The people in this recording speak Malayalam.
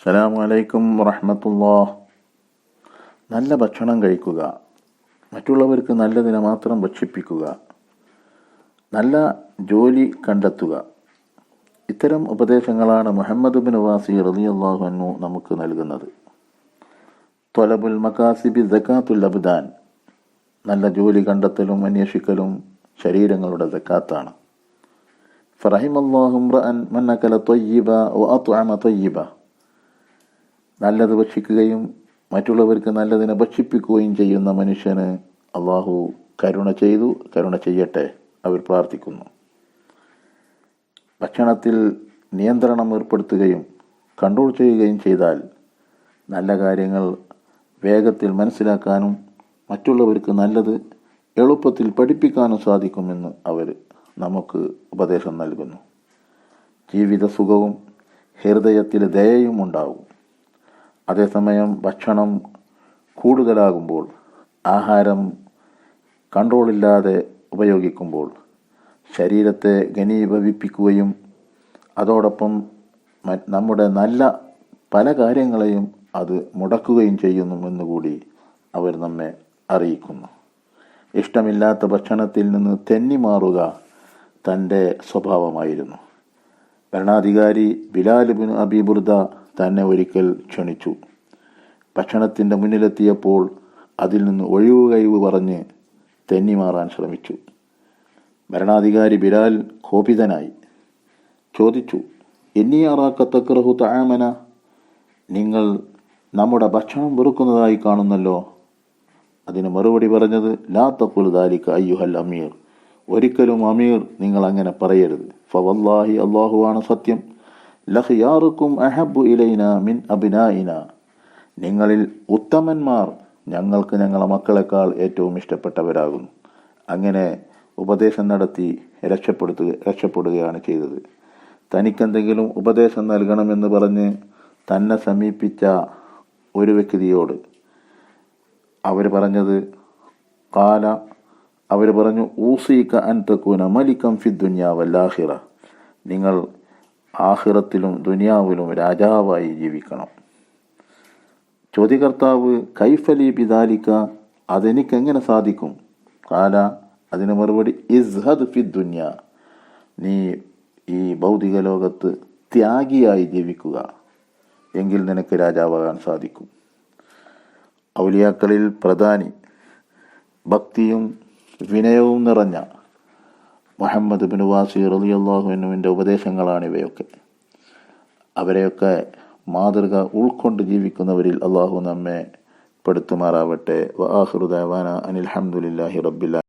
അസ്സലാമു അലൈക്കും വറഹ്മത്തുള്ളാഹി. നല്ല ഭക്ഷണം കഴിക്കുക, മറ്റുള്ളവർക്ക് നല്ലതിനെ മാത്രം ഭക്ഷിപ്പിക്കുക, നല്ല ജോലി കണ്ടെത്തുക. ഇത്തരം ഉപദേശങ്ങളാണ് മുഹമ്മദ് ബിൻ വാസി റളിയല്ലാഹു അൻഹു നമുക്ക് നൽകുന്നത്. ത്വലബുൽ മകാസിബി സകാത്തുൽ അബ്ദാൻ, നല്ല ജോലി കണ്ടെത്തലും അന്വേഷിക്കലും ശരീരങ്ങളുടെ സക്കാത്താണ്. ഫറഹിമല്ലാഹു ഇംറഅൻ മൻ അകല ത്വയ്യിബ വ അത്അമ ത്വയ്യിബ, നല്ലത് ഭക്ഷിക്കുകയും മറ്റുള്ളവർക്ക് നല്ലതിനെ ഭക്ഷിപ്പിക്കുകയും ചെയ്യുന്ന മനുഷ്യന് അള്ളാഹു കരുണ ചെയ്യട്ടെ അവർ പ്രാർത്ഥിക്കുന്നു. ഭക്ഷണത്തിൽ നിയന്ത്രണം ഏർപ്പെടുത്തുകയും കൺട്രോൾ ചെയ്യുകയും ചെയ്താൽ നല്ല കാര്യങ്ങൾ വേഗത്തിൽ മനസ്സിലാക്കാനും മറ്റുള്ളവർക്ക് നല്ലത് എളുപ്പത്തിൽ പഠിപ്പിക്കാനും സാധിക്കുമെന്ന് അവർ നമുക്ക് ഉപദേശം നൽകുന്നു. ജീവിത സുഖവും ഹൃദയത്തിൽ ദയയും ഉണ്ടാവും. അതേസമയം ഭക്ഷണം കൂടുതലാകുമ്പോൾ, ആഹാരം കൺട്രോളില്ലാതെ ഉപയോഗിക്കുമ്പോൾ ശരീരത്തെ ഘനീഭവിപ്പിക്കുകയും അതോടൊപ്പം നമ്മുടെ നല്ല പല കാര്യങ്ങളെയും അത് മുടക്കുകയും ചെയ്യുന്നുവെന്നുകൂടി അവർ നമ്മെ അറിയിക്കുന്നു. ഇഷ്ടമില്ലാത്ത ഭക്ഷണത്തിൽ നിന്ന് തെന്നിമാറുക തൻ്റെ സ്വഭാവമായിരുന്നു. ഭരണാധികാരി ബിലാൽ ബിൻ അബീ ബുർദ തന്നെ ഒരിക്കൽ ക്ഷണിച്ചു. ഭക്ഷണത്തിൻ്റെ മുന്നിലെത്തിയപ്പോൾ അതിൽ നിന്ന് ഒഴിവ് പറഞ്ഞ് തെന്നിമാറാൻ ശ്രമിച്ചു. ഭരണാധികാരി ബിലാൽ കോപിതനായി ചോദിച്ചു, ഇന്നി അറാക തക്റഹു തആമന, നിങ്ങൾ നമ്മുടെ ഭക്ഷണം വെറുക്കുന്നതായി കാണുന്നല്ലോ. അതിന് മറുപടി പറഞ്ഞത്, ലാ തഖുൽ ദാലിക അയ്യുഹൽ അമീർ, ഒരിക്കലും അമീർ നിങ്ങൾ അങ്ങനെ പറയരുത്. ഫവല്ലാഹി, അല്ലാഹുവാണ് സത്യം, ലഖിയാറുക്കും അഹബ്ബു ഇലൈന മിൻ അബ്നായിന, നിങ്ങളിൽ ഉത്തമന്മാർ ഞങ്ങൾക്ക് ഞങ്ങളെ മക്കളെക്കാൾ ഏറ്റവും ഇഷ്ടപ്പെട്ടവരാകുന്നു. അങ്ങനെ ഉപദേശം നടത്തി രക്ഷപ്പെടുകയാണ് ചെയ്തത്. തനിക്കെന്തെങ്കിലും ഉപദേശം നൽകണമെന്ന് പറഞ്ഞ് തന്നെ സമീപിച്ച ഒരു വ്യക്തിയോട് അവർ പറഞ്ഞു, ഊസീക അൻ തകൂന മലികം ഫി ദുനിയ വൽ ആഖിറ, നിങ്ങൾ ആഖിറത്തിലും ദുനിയാവിലും രാജാവായി ജീവിക്കണം. ചോദ്യകർത്താവ്, കൈഫലി ബിദാലിക, അതെനിക്കെങ്ങനെ സാധിക്കും? കാല, അതിന് മറുപടി, ഇസ്ഹദ് ഫി ദുനിയ, നീ ഈ ഭൗതിക ലോകത്ത് ത്യാഗിയായി ജീവിക്കുക, എങ്കിൽ നിനക്ക് രാജാവാകാൻ സാധിക്കും. ഔലിയാക്കളിൽ പ്രധാനി, ഭക്തിയും വിനയവും നിറഞ്ഞ മുഹമ്മദ് ബിൻ വാസി റളിയല്ലാഹു അൻഹുവിൻ്റെ ഉപദേശങ്ങളാണിവയൊക്കെ. അവരെയൊക്കെ മാതൃക ഉൾക്കൊണ്ട് ജീവിക്കുന്നവരിൽ അള്ളാഹു നമ്മെ പെടുത്തുമാറാവട്ടെ. വ ആഖിറു ദഅവാന അനിൽ ഹംദുലില്ലാഹി റബ്ബിൽ